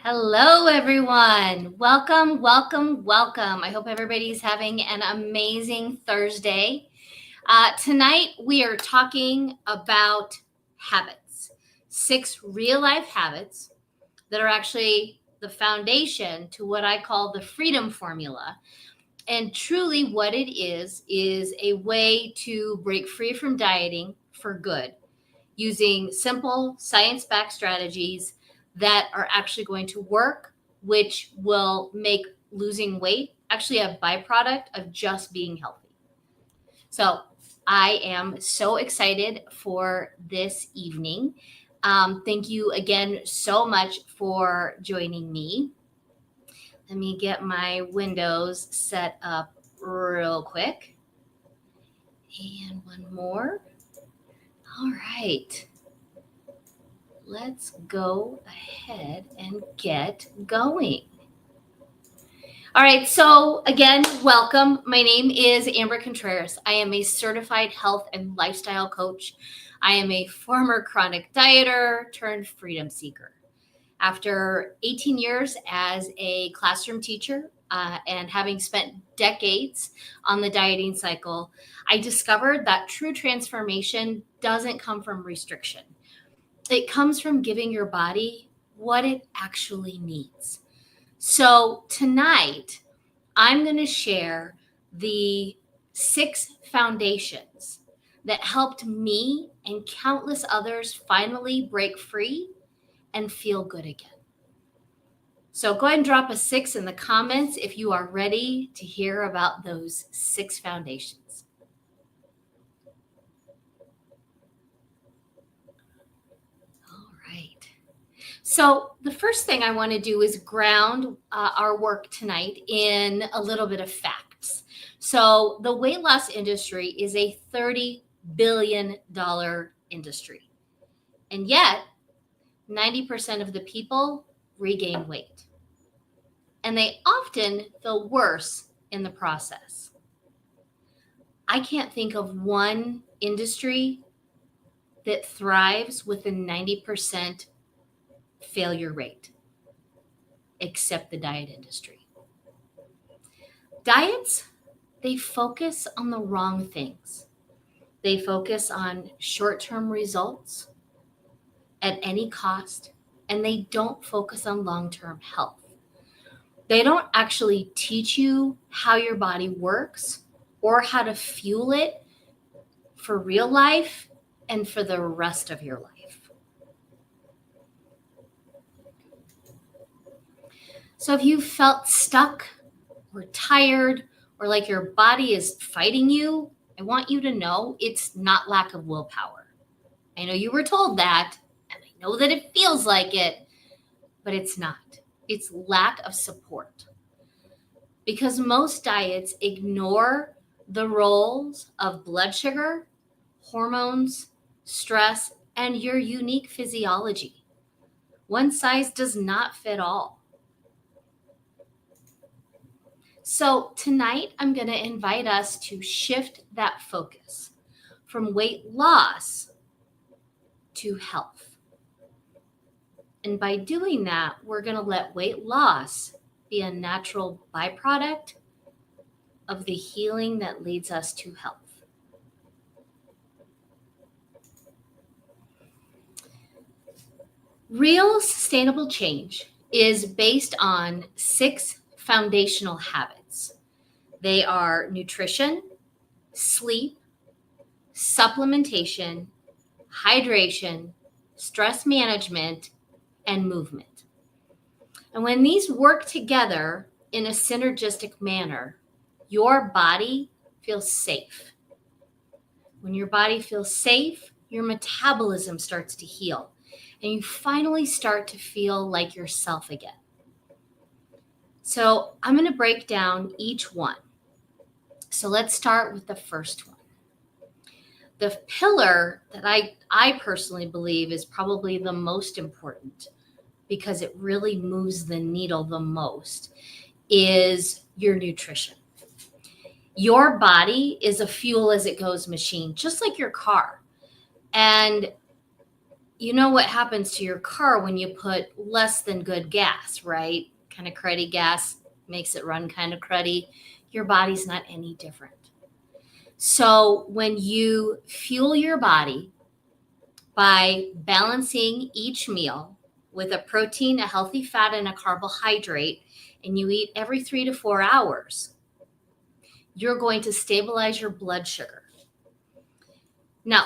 Hello, everyone. Welcome, welcome, welcome. I hope everybody's having an amazing Thursday. Tonight, we are talking about habits, 6 real life habits that are actually the foundation to what I call the freedom formula. And truly, what it is a way to break free from dieting for good using simple science backed strategies that are actually going to work, which will make losing weight actually a byproduct of just being healthy. So, I am so excited for this evening. Thank you again so much for joining me. Let me get my windows set up real quick. And one more. All right. Let's go ahead and get going. All right, so again, welcome. My name is Amber Contreras. I am a certified health and lifestyle coach. I am a former chronic dieter turned freedom seeker. After 18 years as a classroom teacher and having spent decades on the dieting cycle, I discovered that true transformation doesn't come from restriction. It comes from giving your body what it actually needs. So tonight, I'm going to share the 6 foundations that helped me and countless others finally break free and feel good again. So go ahead and drop a 6 in the comments if you are ready to hear about those 6 foundations. So the first thing I want to do is ground our work tonight in a little bit of facts. So the weight loss industry is a $30 billion industry. And yet, 90% of the people regain weight. And they often feel worse in the process. I can't think of one industry that thrives with a 90% failure rate, except the diet industry. Diets, they focus on the wrong things. They focus on short-term results at any cost, and they don't focus on long-term health. They don't actually teach you how your body works or how to fuel it for real life and for the rest of your life. So if you felt stuck or tired or like your body is fighting you, I want you to know it's not lack of willpower. I know you were told that, and I know that it feels like it, but it's not. It's lack of support. Because most diets ignore the roles of blood sugar, hormones, stress, and your unique physiology. One size does not fit all. So tonight, I'm going to invite us to shift that focus from weight loss to health. And by doing that, we're going to let weight loss be a natural byproduct of the healing that leads us to health. Real sustainable change is based on 6 foundational habits. They are nutrition, sleep, supplementation, hydration, stress management, and movement. And when these work together in a synergistic manner, your body feels safe. When your body feels safe, your metabolism starts to heal, and you finally start to feel like yourself again. So I'm going to break down each one. So let's start with the first one. The pillar that I personally believe is probably the most important because it really moves the needle the most is your nutrition. Your body is a fuel as it goes machine, just like your car. And you know what happens to your car when you put less than good gas, right? Kind of cruddy gas makes it run kind of cruddy. Your body's not any different. So when you fuel your body by balancing each meal with a protein, a healthy fat, and a carbohydrate, and you eat every 3 to 4 hours, you're going to stabilize your blood sugar. Now,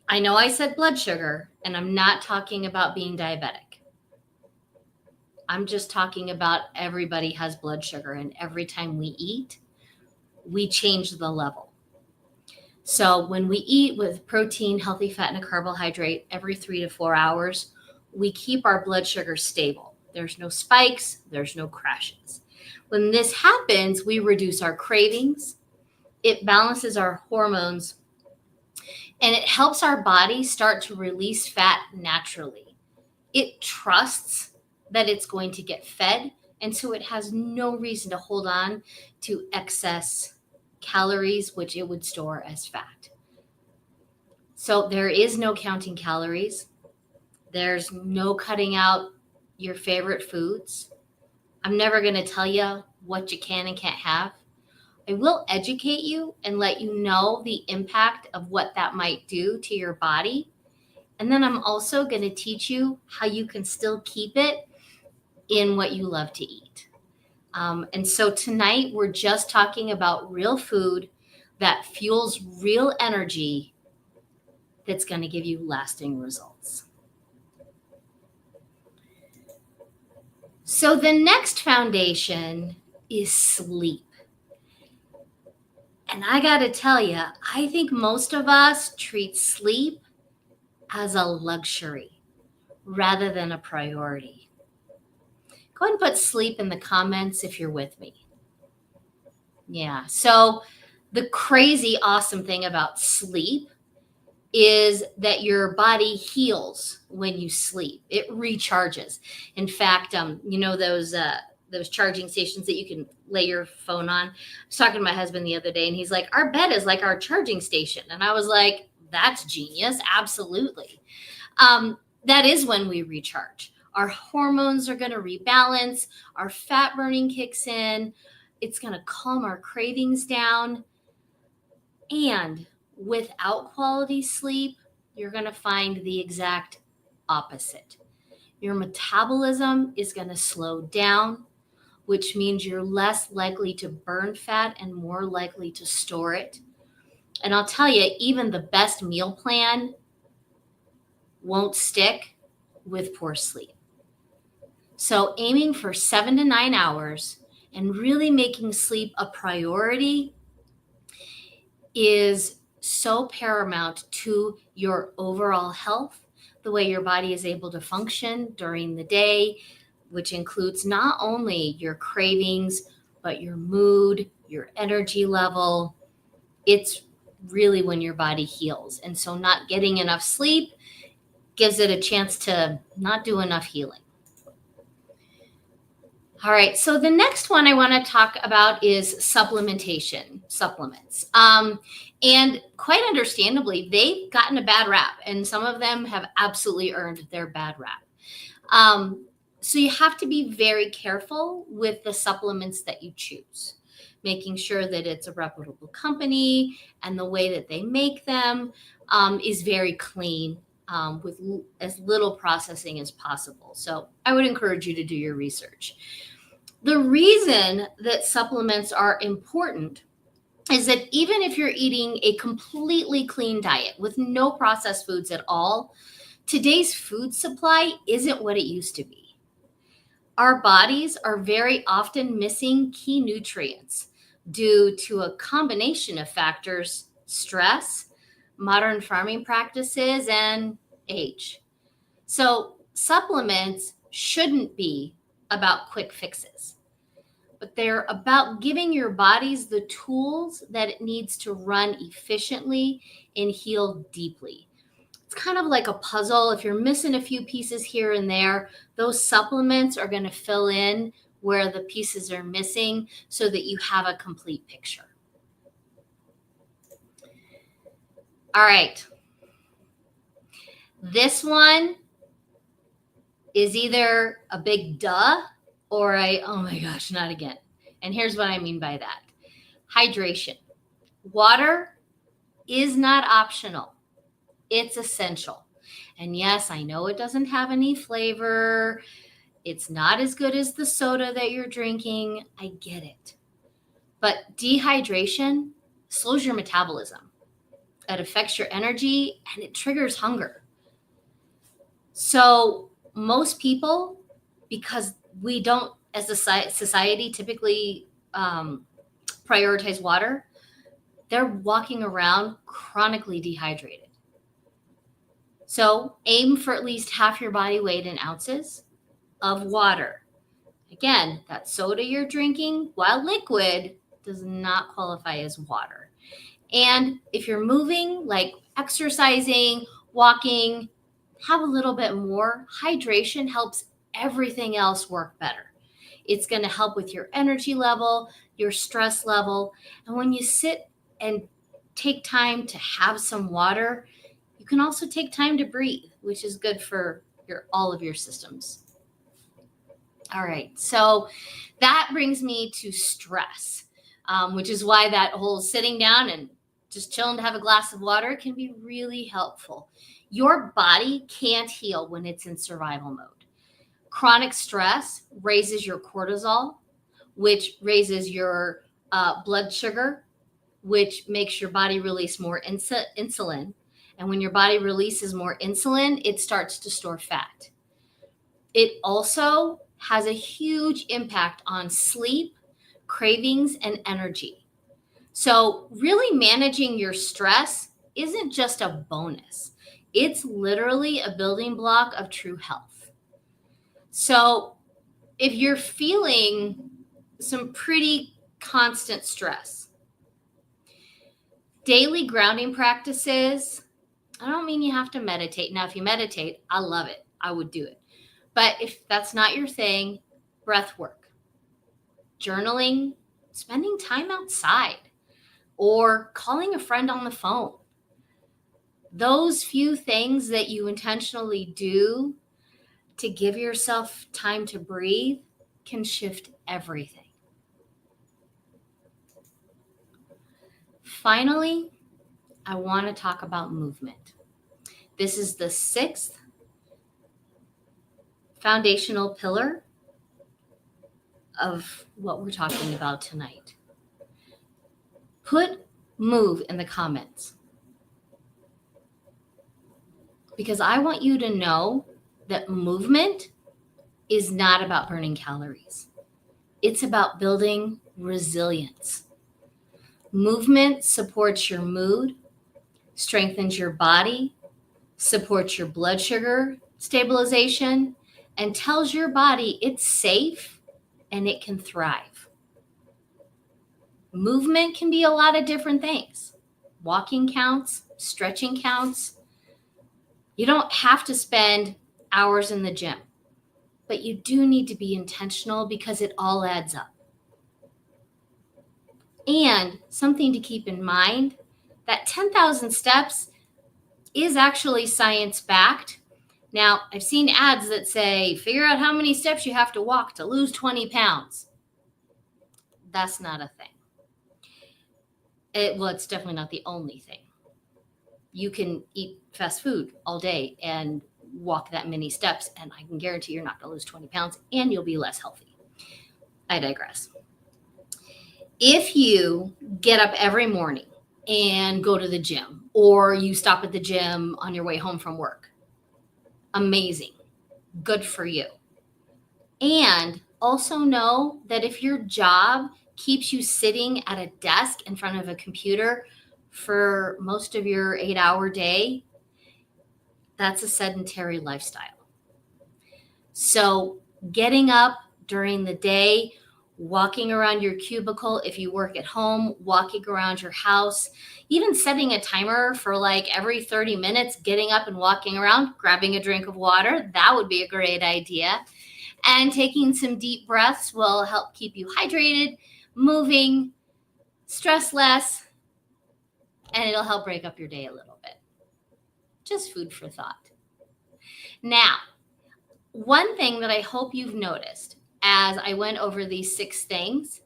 I know I said blood sugar, and I'm not talking about being diabetic. I'm just talking about everybody has blood sugar, and every time we eat, we change the level. So when we eat with protein, healthy fat, and a carbohydrate every 3 to 4 hours, we keep our blood sugar stable. There's no spikes, there's no crashes. When this happens, we reduce our cravings, it balances our hormones, and it helps our body start to release fat naturally. It trusts that it's going to get fed, and so it has no reason to hold on to excess calories, which it would store as fat. So there is no counting calories. There's no cutting out your favorite foods. I'm never going to tell you what you can and can't have. I will educate you and let you know the impact of what that might do to your body. And then I'm also going to teach you how you can still keep it in what you love to eat. And so tonight we're just talking about real food that fuels real energy that's going to give you lasting results. So the next foundation is sleep. And I got to tell you, I think most of us treat sleep as a luxury rather than a priority. Go ahead and put sleep in the comments if you're with me. Yeah. So the crazy awesome thing about sleep is that your body heals when you sleep. It recharges. In fact, you know those charging stations that you can lay your phone on. I was talking to my husband the other day, and he's like, "Our bed is like our charging station." And I was like, "That's genius. Absolutely." That is when we recharge. Our hormones are going to rebalance. Our fat burning kicks in. It's going to calm our cravings down. And without quality sleep, you're going to find the exact opposite. Your metabolism is going to slow down, which means you're less likely to burn fat and more likely to store it. And I'll tell you, even the best meal plan won't stick with poor sleep. So aiming for 7 to 9 hours and really making sleep a priority is so paramount to your overall health, the way your body is able to function during the day, which includes not only your cravings, but your mood, your energy level. It's really when your body heals. And so not getting enough sleep gives it a chance to not do enough healing. All right, so the next one I want to talk about is supplementation, supplements. And quite understandably, they've gotten a bad rap, and some of them have absolutely earned their bad rap. So you have to be very careful with the supplements that you choose, making sure that it's a reputable company and the way that they make them is very clean with as little processing as possible. So I would encourage you to do your research. The reason that supplements are important is that even if you're eating a completely clean diet with no processed foods at all, today's food supply isn't what it used to be. Our bodies are very often missing key nutrients due to a combination of factors: stress, modern farming practices, and age. So supplements shouldn't be about quick fixes, but they're about giving your bodies the tools that it needs to run efficiently and heal deeply. It's kind of like a puzzle. If you're missing a few pieces here and there, those supplements are going to fill in where the pieces are missing so that you have a complete picture. All right. This one is either a big duh or oh my gosh, not again. And here's what I mean by that. Hydration. Water is not optional. It's essential. And yes, I know it doesn't have any flavor. It's not as good as the soda that you're drinking. I get it. But dehydration slows your metabolism. It affects your energy and it triggers hunger. So most people, because we don't, as a society, typically prioritize water, they're walking around chronically dehydrated. So aim for at least half your body weight in ounces of water. Again, that soda you're drinking, while liquid, does not qualify as water. And if you're moving, like exercising, walking, have a little bit more. Hydration helps everything else work better. It's going to help with your energy level, your stress level. And when you sit and take time to have some water, you can also take time to breathe, which is good for all of your systems. All right, so that brings me to stress, which is why that whole sitting down and just chilling to have a glass of water can be really helpful. Your body can't heal when it's in survival mode. Chronic stress raises your cortisol, which raises your blood sugar, which makes your body release more insulin. And when your body releases more insulin, it starts to store fat. It also has a huge impact on sleep, cravings, and energy. So really managing your stress isn't just a bonus. It's literally a building block of true health. So if you're feeling some pretty constant stress, daily grounding practices, I don't mean you have to meditate. Now, if you meditate, I love it. I would do it. But if that's not your thing, breath work, journaling, spending time outside, or calling a friend on the phone. Those few things that you intentionally do to give yourself time to breathe can shift everything. Finally, I want to talk about movement. This is the 6th foundational pillar of what we're talking about tonight. Put move in the comments, because I want you to know that movement is not about burning calories. It's about building resilience. Movement supports your mood, strengthens your body, supports your blood sugar stabilization, and tells your body it's safe and it can thrive. Movement can be a lot of different things. Walking counts, stretching counts. You don't have to spend hours in the gym, but you do need to be intentional because it all adds up. And something to keep in mind, that 10,000 steps is actually science-backed. Now, I've seen ads that say, figure out how many steps you have to walk to lose 20 pounds. That's not a thing. It's definitely not the only thing. You can eat fast food all day and walk that many steps, and I can guarantee you're not going to lose 20 pounds and you'll be less healthy. I digress. If you get up every morning and go to the gym, or you stop at the gym on your way home from work, amazing. Good for you. And also know that if your job keeps you sitting at a desk in front of a computer for most of your 8-hour day, that's a sedentary lifestyle. So getting up during the day, walking around your cubicle, if you work at home, walking around your house, even setting a timer for like every 30 minutes, getting up and walking around, grabbing a drink of water, that would be a great idea. And taking some deep breaths will help keep you hydrated, moving, stress less, and it'll help break up your day a little bit. Just food for thought. Now, one thing that I hope you've noticed as I went over these 6 things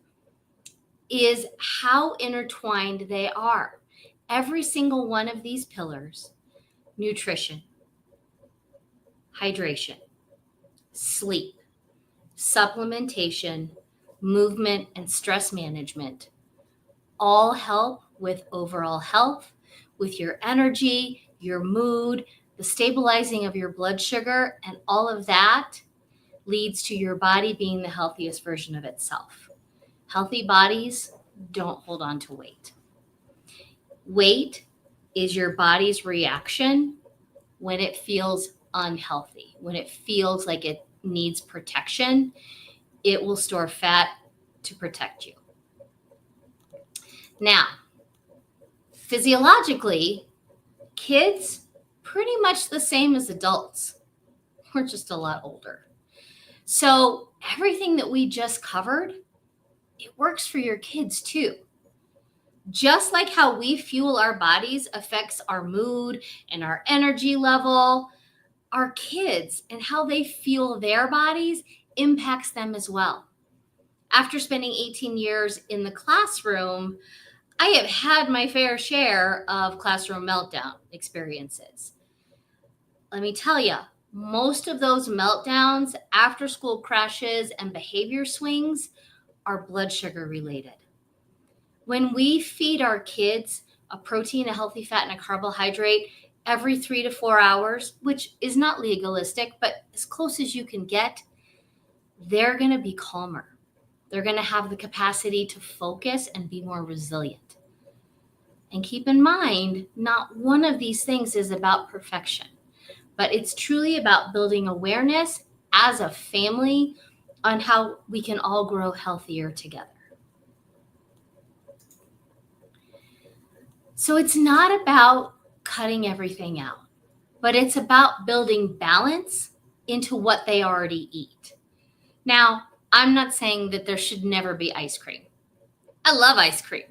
is how intertwined they are. Every single one of these pillars, nutrition, hydration, sleep, supplementation, movement, and stress management, all help with overall health, with your energy, your mood, the stabilizing of your blood sugar, and all of that leads to your body being the healthiest version of itself. Healthy bodies don't hold on to weight. Weight is your body's reaction when it feels unhealthy, when it feels like it needs protection. It will store fat to protect you. Now, physiologically, kids pretty much the same as adults. We're just a lot older. So everything that we just covered, it works for your kids too. Just like how we fuel our bodies affects our mood and our energy level, our kids and how they fuel their bodies impacts them as well. After spending 18 years in the classroom, I have had my fair share of classroom meltdown experiences. Let me tell you, most of those meltdowns, after school crashes, and behavior swings are blood sugar related. When we feed our kids a protein, a healthy fat, and a carbohydrate every 3 to 4 hours, which is not legalistic, but as close as you can get, they're going to be calmer. They're going to have the capacity to focus and be more resilient. And keep in mind, not one of these things is about perfection, but it's truly about building awareness as a family on how we can all grow healthier together. So it's not about cutting everything out, but it's about building balance into what they already eat. Now, I'm not saying that there should never be ice cream. I love ice cream,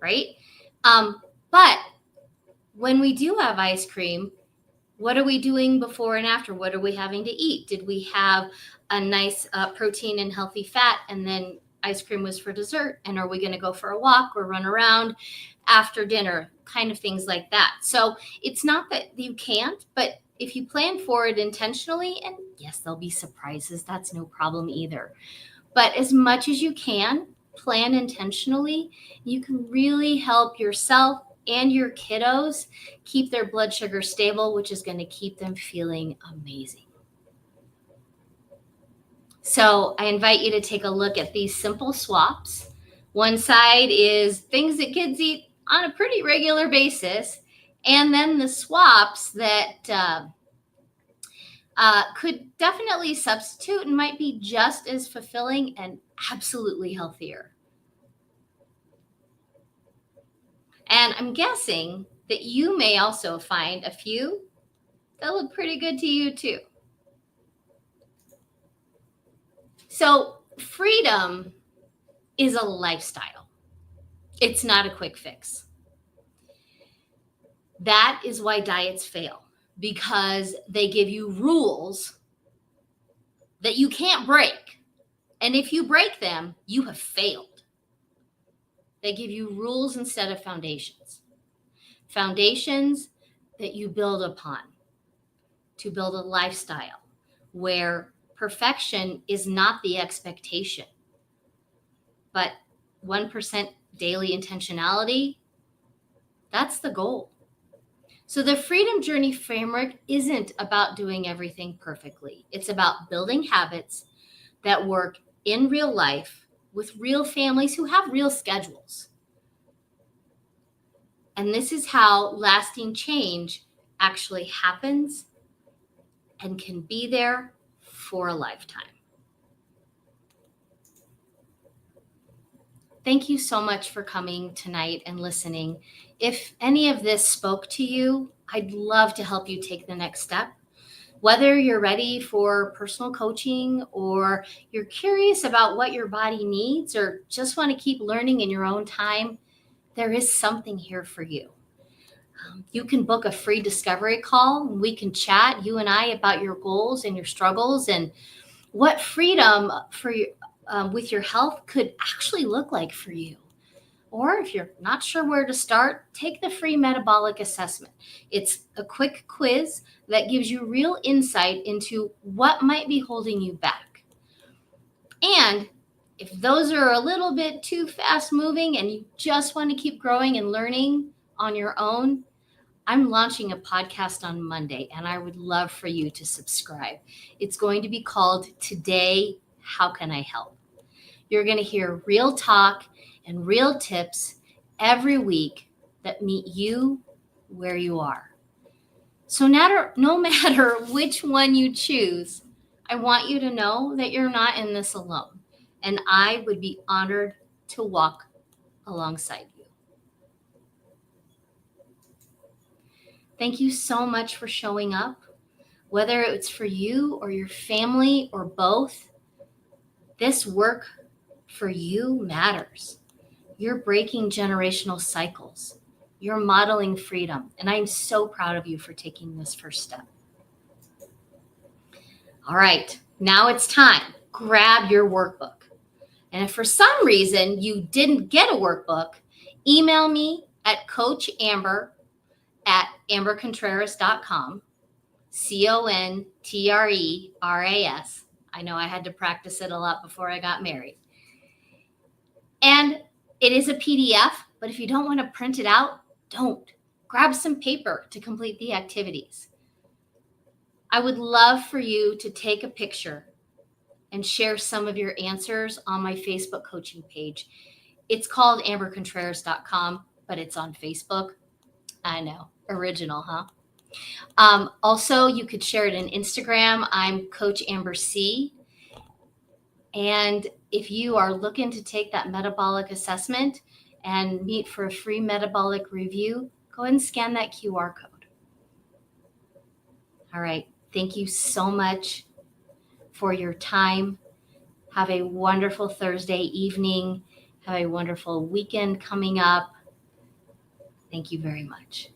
right? But when we do have ice cream, what are we doing before and after? What are we having to eat? Did we have a nice protein and healthy fat, and then ice cream was for dessert? And are we going to go for a walk or run around after dinner? Kind of things like that. So it's not that you can't, but if you plan for it intentionally, and yes, there'll be surprises, that's no problem either. But as much as you can, plan intentionally, you can really help yourself and your kiddos keep their blood sugar stable, which is going to keep them feeling amazing. So I invite you to take a look at these simple swaps. One side is things that kids eat on a pretty regular basis, and then the swaps that could definitely substitute and might be just as fulfilling and absolutely healthier. And I'm guessing that you may also find a few that look pretty good to you too. So freedom is a lifestyle. It's not a quick fix. That is why diets fail, because they give you rules that you can't break. And if you break them, you have failed. They give you rules instead of foundations. Foundations that you build upon to build a lifestyle where perfection is not the expectation, but 1% daily intentionality, that's the goal. So the Freedom Journey framework isn't about doing everything perfectly. It's about building habits that work in real life with real families who have real schedules. And this is how lasting change actually happens and can be there for a lifetime. Thank you so much for coming tonight and listening. If any of this spoke to you, I'd love to help you take the next step. Whether you're ready for personal coaching or you're curious about what your body needs or just want to keep learning in your own time, there is something here for you. You can book a free discovery call. We can chat, you and I, about your goals and your struggles and what freedom for you, with your health could actually look like for you. Or if you're not sure where to start, take the free metabolic assessment. It's a quick quiz that gives you real insight into what might be holding you back. And if those are a little bit too fast moving and you just want to keep growing and learning on your own, I'm launching a podcast on Monday, and I would love for you to subscribe. It's going to be called Today, How Can I Help? You're going to hear real talk and real tips every week that meet you where you are. So no matter which one you choose, I want you to know that you're not in this alone, and I would be honored to walk alongside you. Thank you so much for showing up, whether it's for you or your family or both. This work for you matters. You're breaking generational cycles. You're modeling freedom. And I'm so proud of you for taking this first step. All right, now it's time. Grab your workbook. And if for some reason you didn't get a workbook, email me at coachamber@ambercontreras.com, CONTRERAS. I know I had to practice it a lot before I got married. And it is a PDF, but if you don't want to print it out, don't. Grab some paper to complete the activities. I would love for you to take a picture and share some of your answers on my Facebook coaching page. It's called ambercontreras.com, but it's on Facebook. I know, original, huh? Also, you could share it in Instagram. I'm Coach Amber C. And if you are looking to take that metabolic assessment and meet for a free metabolic review, go ahead and scan that QR code. All right. Thank you so much for your time. Have a wonderful Thursday evening. Have a wonderful weekend coming up. Thank you very much.